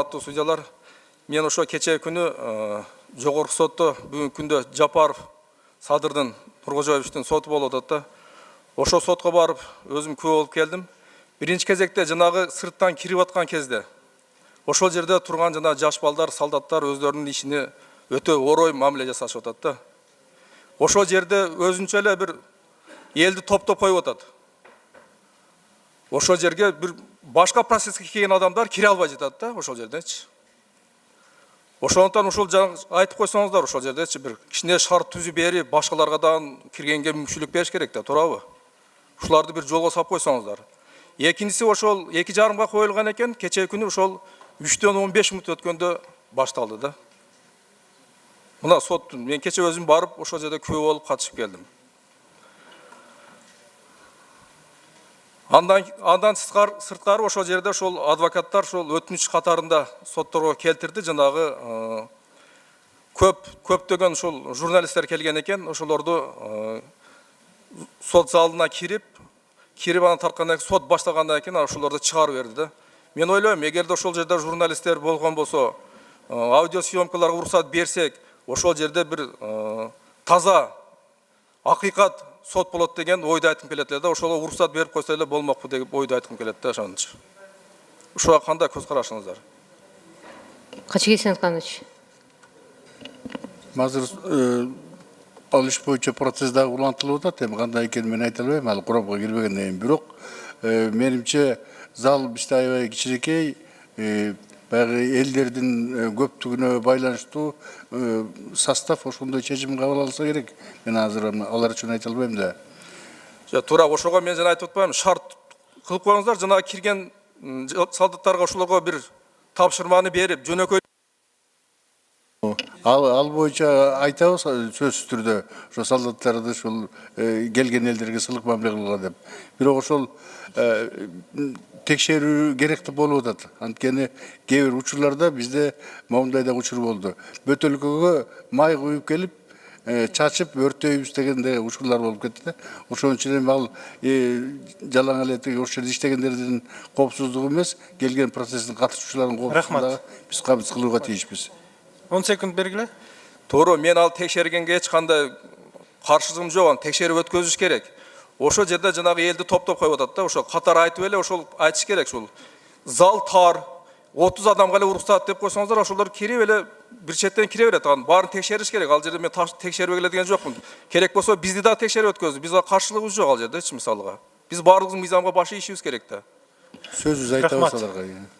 урматтуу судьялар, мен ошо кечээ күнү жогорку сотто бүгүнкү күндө Жапаров Садырдын Нуркожоевичтин соту болуп атат да. Ошо сотко барып өзүм күбө болуп келдим. Биринчи кезекте жанагы сырттан кирип аткан кезде ошол жерде турган жана жаш балдар, солдаттар өздөрүнүн ишине өтө орой мамиле жасашып атат да. Ошол жерде өзүнчө эле бир элди топтоп коюп атат. Ошол жерге бир башка процесске келген адамдар кире албай жатат да ошол жердечи. Ошондуктан ошол айтып койсоңуздар ошол жердечи бир кичине шарт түзүп берип, башкаларга да киргенге мүмкүнчүлүк бериш керек да, туурабы? Ушуларды бир жолго салып койсоңуздар. Экинчиси ошол 2:30-га коюлган экен, кечээ күнү ошол 3-төн 15 мүнөт өткөндө башталды да. Мына сот, мен кечээ өзүм барып ошол жерде күбө болуп катышып келдим. Андан сырткары ошол жерде ошол адвокаттар ошол өтүнүч катарында сотторго келтирди, жанагы көптөгөн ошол журналисттер келген экен, ошолорду сот залына кирип анан тарткандан кийин сот башталгандан кийин ошолорду чыгарып берди да. Мен ойлойм, эгерде ошол жерде журналисттер болгон болсо, аудиосъемкаларга уруксат берсек, ошол жерде бир таза акыйкат сот болот деген ойду айткым келет эле да. Ошого уруксат берип койсо эле болмокпу деп ойду айткым келет да ошончу. Ушуга кандай көз карашыңыздар? Качыгесен Атканович. Азыр ал иш боюнча процесс дагы улантылып атат. Эми кандай экенин мен айта албайм, ал курамга кирбегенден кийин. Бирок менимче зал бизде аябай кичинекей, баягы элдердин көптүгүнө байланыштуу состав ошондой чечим кабыл алса керек. Мен азыр алар үчүн айта албайм да. Туура ошого мен жана айтып атпаймынбы, шарт кылып коюңуздар, жана кирген солдаттарга ошолорго бир тапшырманы берип, жөнөкөй Ал боюнча айтабыз сөзсүз түрдө, ошо солдаттарды ушул келген элдерге сылык мамиле кылгыла деп. Бирок ошол текшерүү керектүү болуп атат. Анткени кээ бир учурларда бизде моундай да учур болду. Бөтөлкөгө май куюп келип, чачып өртөйбүз дегенде учурлар болуп кетти. Ошон үчүн эми ал жалаң эле ошол жерде иштегендердин коопсуздугу эмес, келген процесстин катышуучуларынын коопсуздугун биз кабыл кылууга тийишпиз. 10 секунд бергиле. Туура, мен ал текшергенге эч кандай каршылыгым жок, аны текшерип өткөзүш керек. Ошол жерде жанагы элди топтоп коюп атат да, ошо катар айтып эле ошол айтыш керек. Ушул зал тар, 30 адамга эле уруксат деп койсоңуздар, ошолор кирип эле бир четтен кире берет. Анын баарын текшериш керек. Ал жерде мен текшербегиле деген жокмун. Керек болсо бизди да текшерип өткөзү. Бизге каршылыгыбыз жок ал жердечи, мисалга. Биз баарыбыз мыйзамга баш ийишибиз керек да. Сөзүбүз айтабыз аларга.